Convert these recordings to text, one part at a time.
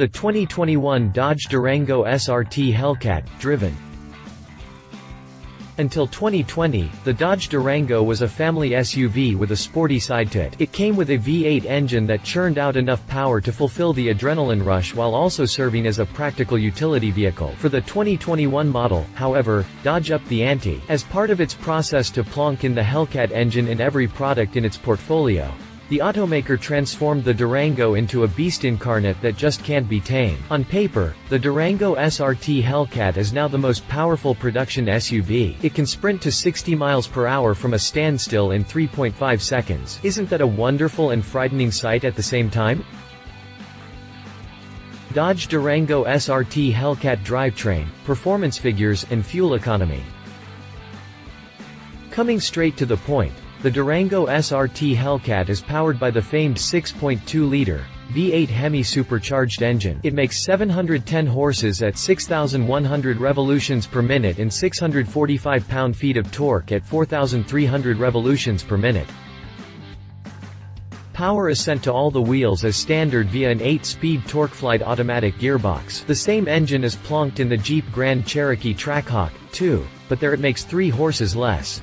The 2021 Dodge Durango SRT Hellcat, driven. Until 2020, the Dodge Durango was a family SUV with a sporty side to it. It came with a V8 engine that churned out enough power to fulfill the adrenaline rush while also serving as a practical utility vehicle. For the 2021 model, however, Dodge upped the ante. As part of its process to plonk in the Hellcat engine in every product in its portfolio, the automaker transformed the Durango into a beast incarnate that just can't be tamed. On paper, the Durango SRT Hellcat is now the most powerful production SUV. It can sprint to 60 miles per hour from a standstill in 3.5 seconds. Isn't that a wonderful and frightening sight at the same time? Dodge Durango SRT Hellcat drivetrain, performance figures, and fuel economy. Coming straight to the point, the Durango SRT Hellcat is powered by the famed 6.2-liter V8 Hemi supercharged engine. It makes 710 horses at 6,100 revolutions per minute and 645 pound-feet of torque at 4,300 revolutions per minute. Power is sent to all the wheels as standard via an 8-speed TorqueFlite automatic gearbox. The same engine is plonked in the Jeep Grand Cherokee Trackhawk, too, but there it makes 3 horses less.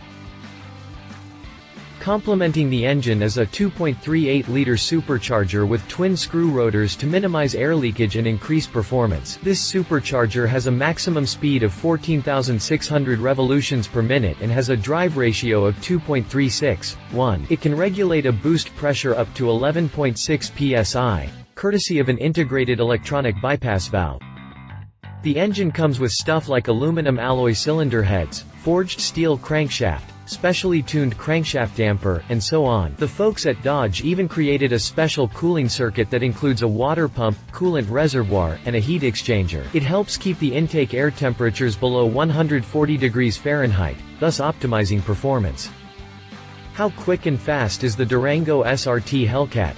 Complementing the engine is a 2.38-liter supercharger with twin screw rotors to minimize air leakage and increase performance. This supercharger has a maximum speed of 14,600 revolutions per minute and has a drive ratio of 2.36:1. It can regulate a boost pressure up to 11.6 psi, courtesy of an integrated electronic bypass valve. The engine comes with stuff like aluminum alloy cylinder heads, forged steel crankshaft, specially tuned crankshaft damper, and so on. The folks at Dodge even created a special cooling circuit that includes a water pump, coolant reservoir, and a heat exchanger. It helps keep the intake air temperatures below 140 degrees Fahrenheit, thus optimizing performance. How quick and fast is the Durango SRT Hellcat?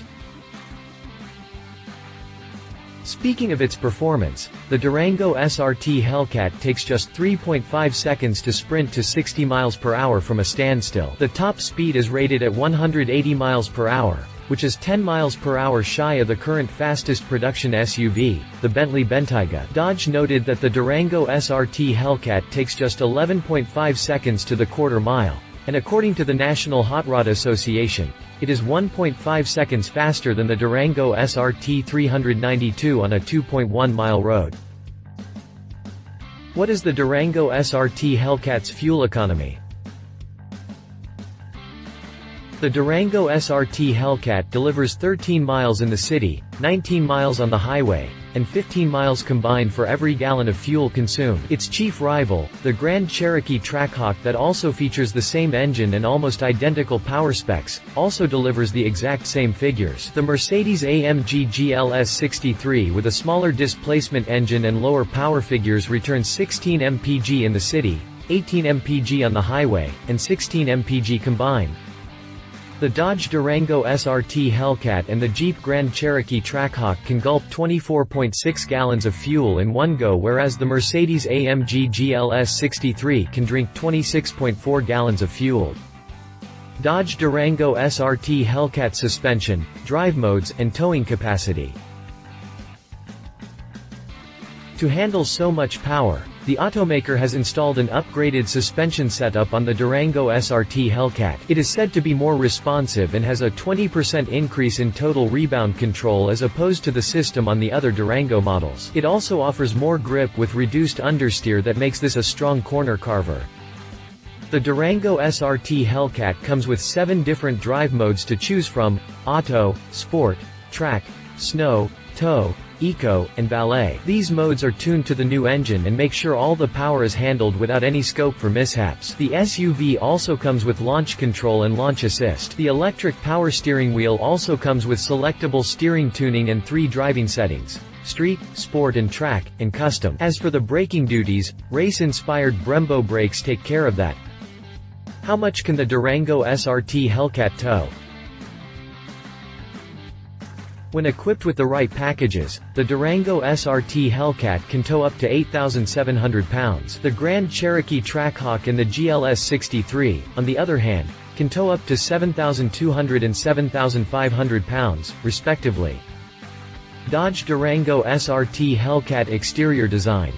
Speaking of its performance, the Durango SRT Hellcat takes just 3.5 seconds to sprint to 60 miles per hour from a standstill. The top speed is rated at 180 miles per hour, which is 10 miles per hour shy of the current fastest production SUV, the Bentley Bentayga. Dodge noted that the Durango SRT Hellcat takes just 11.5 seconds to the quarter mile, and according to the National Hot Rod Association, it is 1.5 seconds faster than the Durango SRT 392 on a 2.1-mile road. What is the Durango SRT Hellcat's fuel economy? The Durango SRT Hellcat delivers 13 miles in the city, 19 miles on the highway, and 15 miles combined for every gallon of fuel consumed. Its chief rival, the Grand Cherokee Trackhawk that also features the same engine and almost identical power specs, also delivers the exact same figures. The Mercedes-AMG GLS 63 with a smaller displacement engine and lower power figures returns 16 mpg in the city, 18 mpg on the highway, and 16 mpg combined. The Dodge Durango SRT Hellcat and the Jeep Grand Cherokee Trackhawk can gulp 24.6 gallons of fuel in one go, whereas the Mercedes-AMG GLS 63 can drink 26.4 gallons of fuel. Dodge Durango SRT Hellcat suspension, drive modes, and towing capacity. To handle so much power, the automaker has installed an upgraded suspension setup on the Durango SRT Hellcat. It is said to be more responsive and has a 20% increase in total rebound control as opposed to the system on the other Durango models. It also offers more grip with reduced understeer that makes this a strong corner carver. The Durango SRT Hellcat comes with 7 different drive modes to choose from: Auto, Sport, Track, Snow, Tow, Eco, and Valet. These modes are tuned to the new engine and make sure all the power is handled without any scope for mishaps. The SUV also comes with launch control and launch assist. The electric power steering wheel also comes with selectable steering tuning and 3 driving settings: Street, Sport and Track, and Custom. As for the braking duties, race-inspired Brembo brakes take care of that. How much can the Durango SRT Hellcat tow? When equipped with the right packages, the Durango SRT Hellcat can tow up to 8,700 pounds. The Grand Cherokee Trackhawk and the GLS 63, on the other hand, can tow up to 7,200 and 7,500 pounds, respectively. Dodge Durango SRT Hellcat exterior design.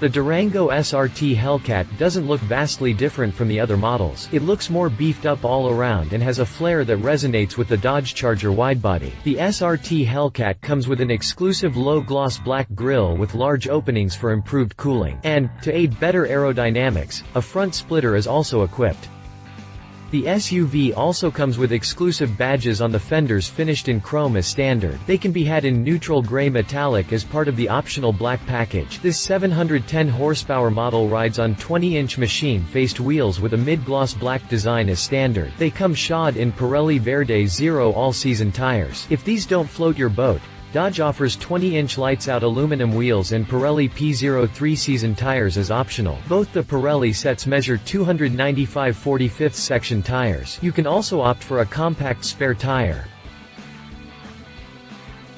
The Durango SRT Hellcat doesn't look vastly different from the other models. It looks more beefed up all around and has a flair that resonates with the Dodge Charger widebody. The SRT Hellcat comes with an exclusive low-gloss black grille with large openings for improved cooling. And, to aid better aerodynamics, a front splitter is also equipped. The SUV also comes with exclusive badges on the fenders finished in chrome as standard. They can be had in neutral gray metallic as part of the optional black package. This 710 horsepower model rides on 20-inch machine-faced wheels with a mid-gloss black design as standard. They come shod in Pirelli Verde Zero all-season tires. If these don't float your boat, Dodge offers 20-inch lights-out aluminum wheels and Pirelli P0 3-season tires as optional. Both the Pirelli sets measure 295/45 section tires. You can also opt for a compact spare tire.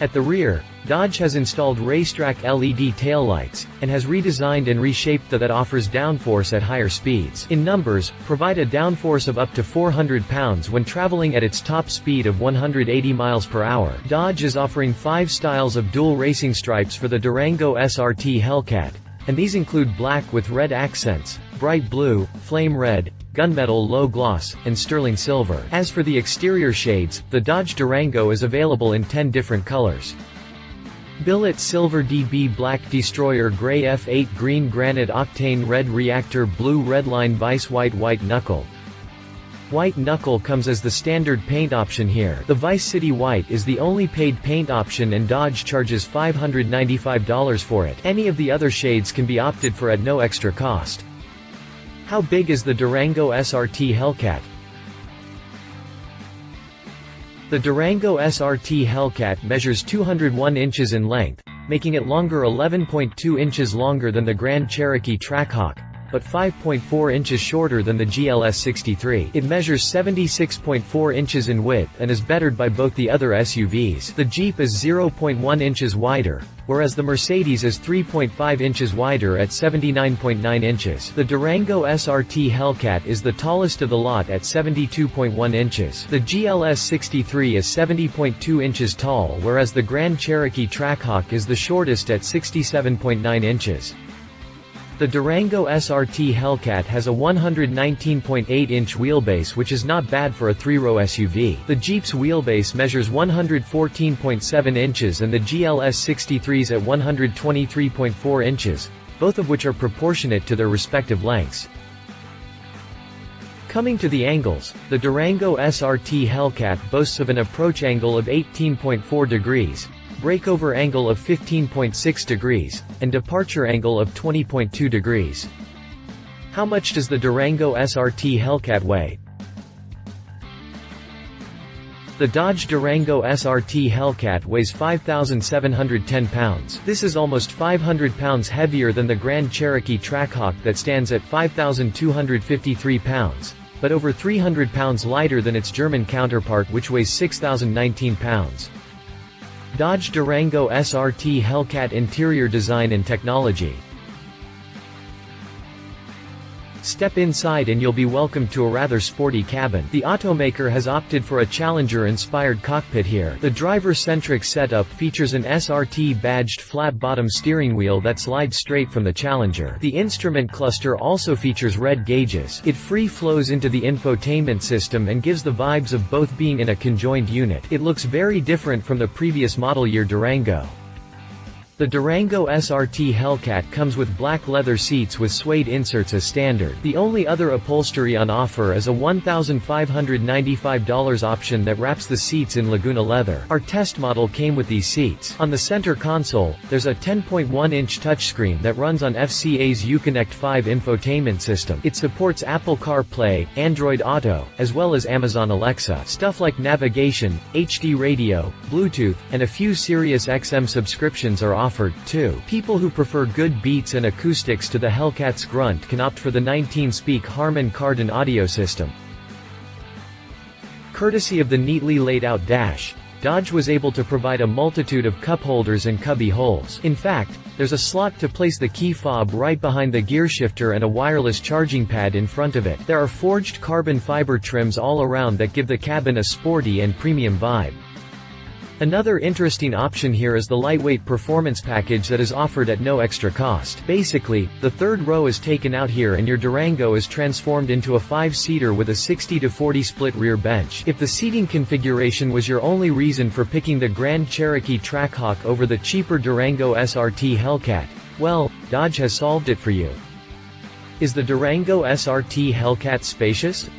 At the rear, Dodge has installed racetrack LED taillights, and has redesigned and reshaped that offers downforce at higher speeds. In numbers, provide a downforce of up to 400 pounds when traveling at its top speed of 180 miles per hour. Dodge is offering 5 styles of dual racing stripes for the Durango SRT Hellcat, and these include black with red accents, bright blue, flame red, gunmetal low gloss, and sterling silver. As for the exterior shades, the Dodge Durango is available in 10 different colors. Billet Silver DB Black Destroyer Gray F8 Green Granite Octane Red Reactor Blue Redline Vice White White Knuckle. White Knuckle comes as the standard paint option here. The Vice City White is the only paid paint option and Dodge charges $595 for it. Any of the other shades can be opted for at no extra cost. How big is the Durango SRT Hellcat? The Durango SRT Hellcat measures 201 inches in length, making it longer 11.2 inches longer than the Grand Cherokee Trackhawk, but 5.4 inches shorter than the GLS 63. It measures 76.4 inches in width and is bettered by both the other SUVs. The Jeep is 0.1 inches wider, whereas the Mercedes is 3.5 inches wider at 79.9 inches. The Durango SRT Hellcat is the tallest of the lot at 72.1 inches. The GLS 63 is 70.2 inches tall, whereas the Grand Cherokee Trackhawk is the shortest at 67.9 inches. The Durango SRT Hellcat has a 119.8-inch wheelbase, which is not bad for a 3-row SUV. The Jeep's wheelbase measures 114.7 inches and the GLS 63's at 123.4 inches, both of which are proportionate to their respective lengths. Coming to the angles, the Durango SRT Hellcat boasts of an approach angle of 18.4 degrees, breakover angle of 15.6 degrees, and departure angle of 20.2 degrees. How much does the Durango SRT Hellcat weigh? The Dodge Durango SRT Hellcat weighs 5,710 pounds. This is almost 500 pounds heavier than the Grand Cherokee Trackhawk that stands at 5,253 pounds, but over 300 pounds lighter than its German counterpart which weighs 6,019 pounds. Dodge Durango SRT Hellcat interior design and technology. Step inside and you'll be welcomed to a rather sporty cabin. The automaker has opted for a Challenger-inspired cockpit here. The driver-centric setup features an SRT-badged flat-bottom steering wheel that slides straight from the Challenger. The instrument cluster also features red gauges. It free flows into the infotainment system and gives the vibes of both being in a conjoined unit. It looks very different from the previous model year Durango. The Durango SRT Hellcat comes with black leather seats with suede inserts as standard. The only other upholstery on offer is a $1,595 option that wraps the seats in Laguna leather. Our test model came with these seats. On the center console, there's a 10.1-inch touchscreen that runs on FCA's Uconnect 5 infotainment system. It supports Apple CarPlay, Android Auto, as well as Amazon Alexa. Stuff like navigation, HD radio, Bluetooth, and a few Sirius XM subscriptions are offered, too. People who prefer good beats and acoustics to the Hellcat's grunt can opt for the 19-speak Harman Kardon audio system. Courtesy of the neatly laid-out dash, Dodge was able to provide a multitude of cup holders and cubby holes. In fact, there's a slot to place the key fob right behind the gear shifter and a wireless charging pad in front of it. There are forged carbon fiber trims all around that give the cabin a sporty and premium vibe. Another interesting option here is the lightweight performance package that is offered at no extra cost. Basically, the third row is taken out here and your Durango is transformed into a 5-seater with a 60-40 split rear bench. If the seating configuration was your only reason for picking the Grand Cherokee Trackhawk over the cheaper Durango SRT Hellcat, well, Dodge has solved it for you. Is the Durango SRT Hellcat spacious?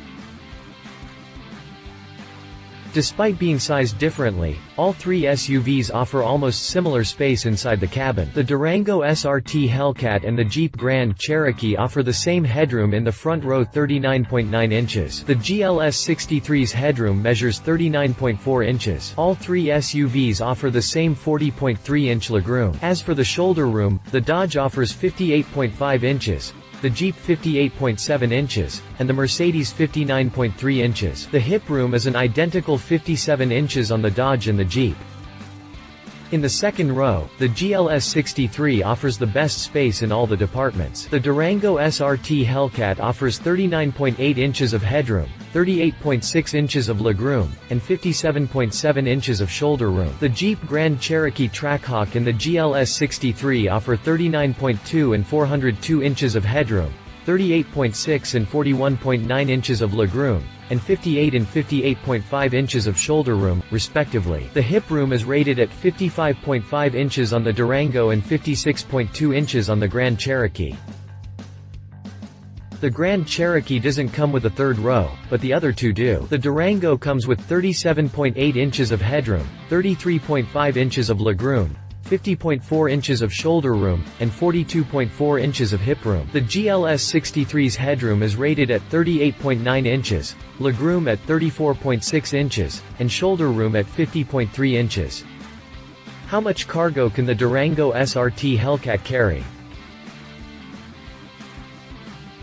Despite being sized differently, all three SUVs offer almost similar space inside the cabin. The Durango SRT Hellcat and the Jeep Grand Cherokee offer the same headroom in the front row, 39.9 inches. The GLS 63's headroom measures 39.4 inches. All three SUVs offer the same 40.3-inch legroom. As for the shoulder room, the Dodge offers 58.5 inches, the Jeep 58.7 inches, and the Mercedes 59.3 inches. The hip room is an identical 57 inches on the Dodge and the Jeep. In the second row, the GLS 63 offers the best space in all the departments. The Durango SRT Hellcat offers 39.8 inches of headroom, 38.6 inches of legroom, and 57.7 inches of shoulder room. The Jeep Grand Cherokee Trackhawk and the GLS 63 offer 39.2 and 402 inches of headroom, 38.6 and 41.9 inches of legroom, and 58 and 58.5 inches of shoulder room, respectively. The hip room is rated at 55.5 inches on the Durango and 56.2 inches on the Grand Cherokee. The Grand Cherokee doesn't come with a third row, but the other two do. The Durango comes with 37.8 inches of headroom, 33.5 inches of legroom, 50.4 inches of shoulder room, and 42.4 inches of hip room. The GLS 63's headroom is rated at 38.9 inches, legroom at 34.6 inches, and shoulder room at 50.3 inches. How much cargo can the Durango SRT Hellcat carry?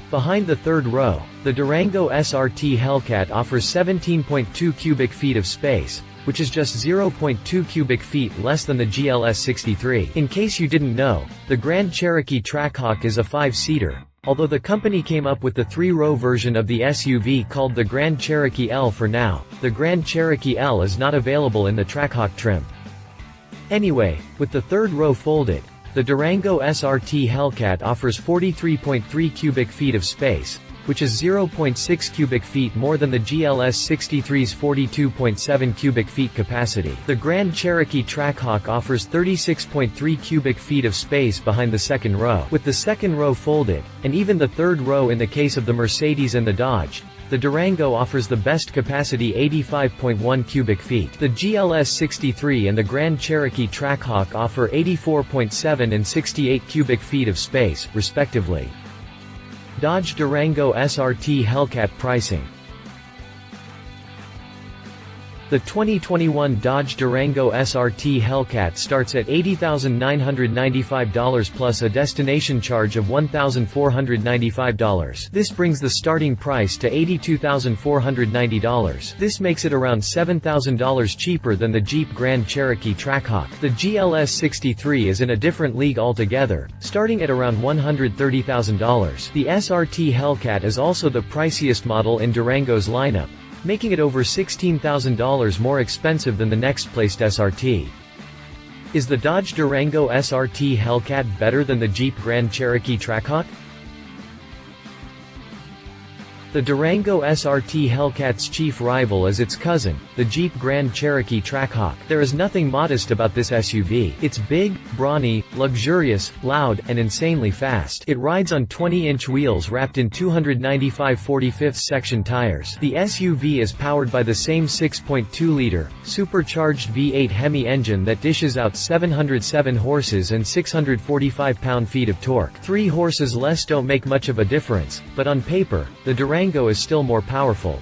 Behind the third row, the Durango SRT Hellcat offers 17.2 cubic feet of space, which is just 0.2 cubic feet less than the GLS 63. In case you didn't know, the Grand Cherokee Trackhawk is a 5-seater, although the company came up with the 3-row version of the SUV called the Grand Cherokee L for now. The Grand Cherokee L is not available in the Trackhawk trim. Anyway, with the third row folded, the Durango SRT Hellcat offers 43.3 cubic feet of space, which is 0.6 cubic feet more than the GLS 63's 42.7 cubic feet capacity. The Grand Cherokee Trackhawk offers 36.3 cubic feet of space behind the second row. With the second row folded, and even the third row in the case of the Mercedes and the Dodge, the Durango offers the best capacity, 85.1 cubic feet. The GLS 63 and the Grand Cherokee Trackhawk offer 84.7 and 68 cubic feet of space, respectively. Dodge Durango SRT Hellcat pricing. The 2021 Dodge Durango SRT Hellcat starts at $80,995 plus a destination charge of $1,495. This brings the starting price to $82,490. This makes it around $7,000 cheaper than the Jeep Grand Cherokee Trackhawk. The GLS 63 is in a different league altogether, starting at around $130,000. The SRT Hellcat is also the priciest model in Durango's lineup, making it over $16,000 more expensive than the next-placed SRT. Is the Dodge Durango SRT Hellcat better than the Jeep Grand Cherokee Trackhawk? The Durango SRT Hellcat's chief rival is its cousin, the Jeep Grand Cherokee Trackhawk. There is nothing modest about this SUV. It's big, brawny, luxurious, loud, and insanely fast. It rides on 20-inch wheels wrapped in 295 45th section tires. The SUV is powered by the same 6.2-liter, supercharged V8 Hemi engine that dishes out 707 horses and 645 pound-feet of torque. 3 horses less don't make much of a difference, but on paper, the Durango is still more powerful.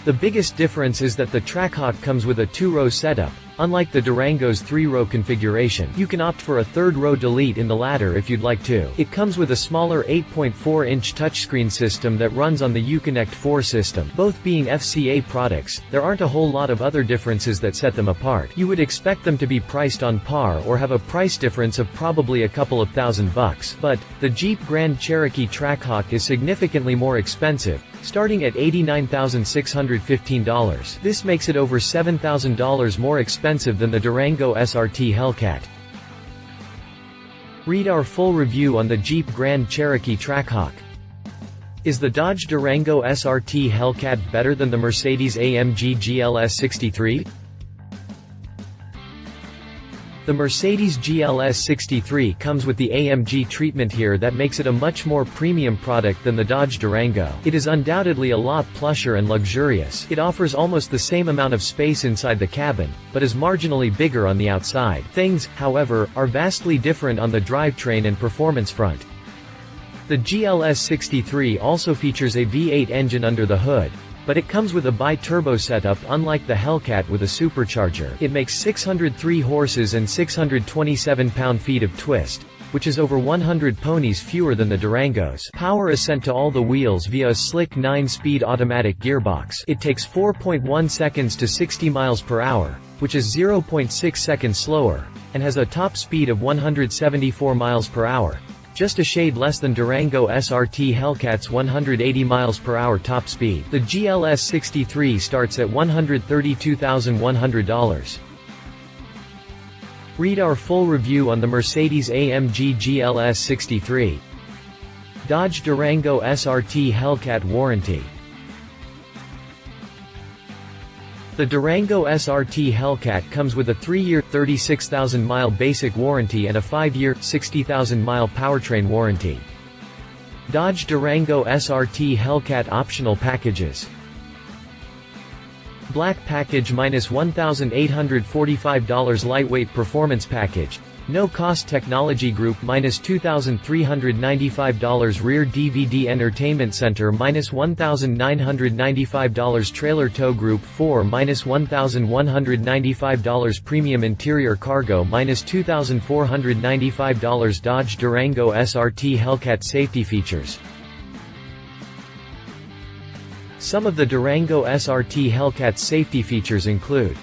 The biggest difference is that the Trackhawk comes with a 2-row setup, unlike the Durango's 3-row configuration. You can opt for a 3rd-row delete in the latter if you'd like to. It comes with a smaller 8.4-inch touchscreen system that runs on the Uconnect 4 system. Both being FCA products, there aren't a whole lot of other differences that set them apart. You would expect them to be priced on par or have a price difference of probably a couple of $1,000, but the Jeep Grand Cherokee Trackhawk is significantly more expensive, starting at $89,615. This makes it over $7,000 more expensive expensive than the Durango SRT Hellcat. Read our full review on the Jeep Grand Cherokee Trackhawk. Is the Dodge Durango SRT Hellcat better than the Mercedes-AMG GLS 63? The Mercedes GLS 63 comes with the AMG treatment here that makes it a much more premium product than the Dodge Durango. It is undoubtedly a lot plusher and luxurious. It offers almost the same amount of space inside the cabin, but is marginally bigger on the outside. Things, however, are vastly different on the drivetrain and performance front. The GLS 63 also features a V8 engine under the hood, but it comes with a bi-turbo setup unlike the Hellcat with a supercharger. It makes 603 horses and 627 pound-feet of twist, which is over 100 ponies fewer than the Durango's. Power is sent to all the wheels via a slick 9-speed automatic gearbox. It takes 4.1 seconds to 60 miles per hour, which is 0.6 seconds slower, and has a top speed of 174 miles per hour. Just a shade less than Durango SRT Hellcat's 180 miles per hour top speed. The GLS 63 starts at $132,100. Read our full review on the Mercedes-AMG GLS 63. Dodge Durango SRT Hellcat warranty. The Durango SRT Hellcat comes with a 3-year, 36,000-mile basic warranty and a 5-year, 60,000-mile powertrain warranty. Dodge Durango SRT Hellcat optional packages. Black package minus $1,845 lightweight performance package. No cost technology group minus $2,395 rear DVD entertainment center minus $1,995 trailer tow group 4 minus $1,195 premium interior cargo minus $2,495 Dodge Durango SRT Hellcat safety features. Some of the Durango SRT Hellcat's safety features include: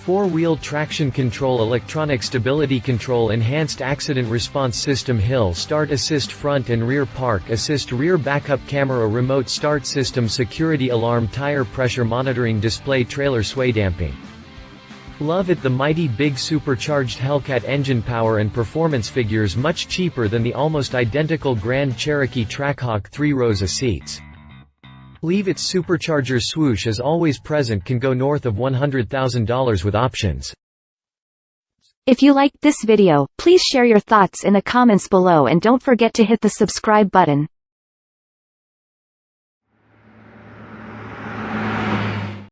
4-wheel traction control, electronic stability control, enhanced accident response system, hill start assist, front and rear park assist, rear backup camera, remote start system, security alarm, tire pressure monitoring display, trailer sway damping. Love it, the mighty big supercharged Hellcat engine power and performance figures much cheaper than the almost identical Grand Cherokee Trackhawk 3 rows of seats. Leave its supercharger swoosh as always present, can go north of $100,000 with options. If you liked this video, please share your thoughts in the comments below and don't forget to hit the subscribe button.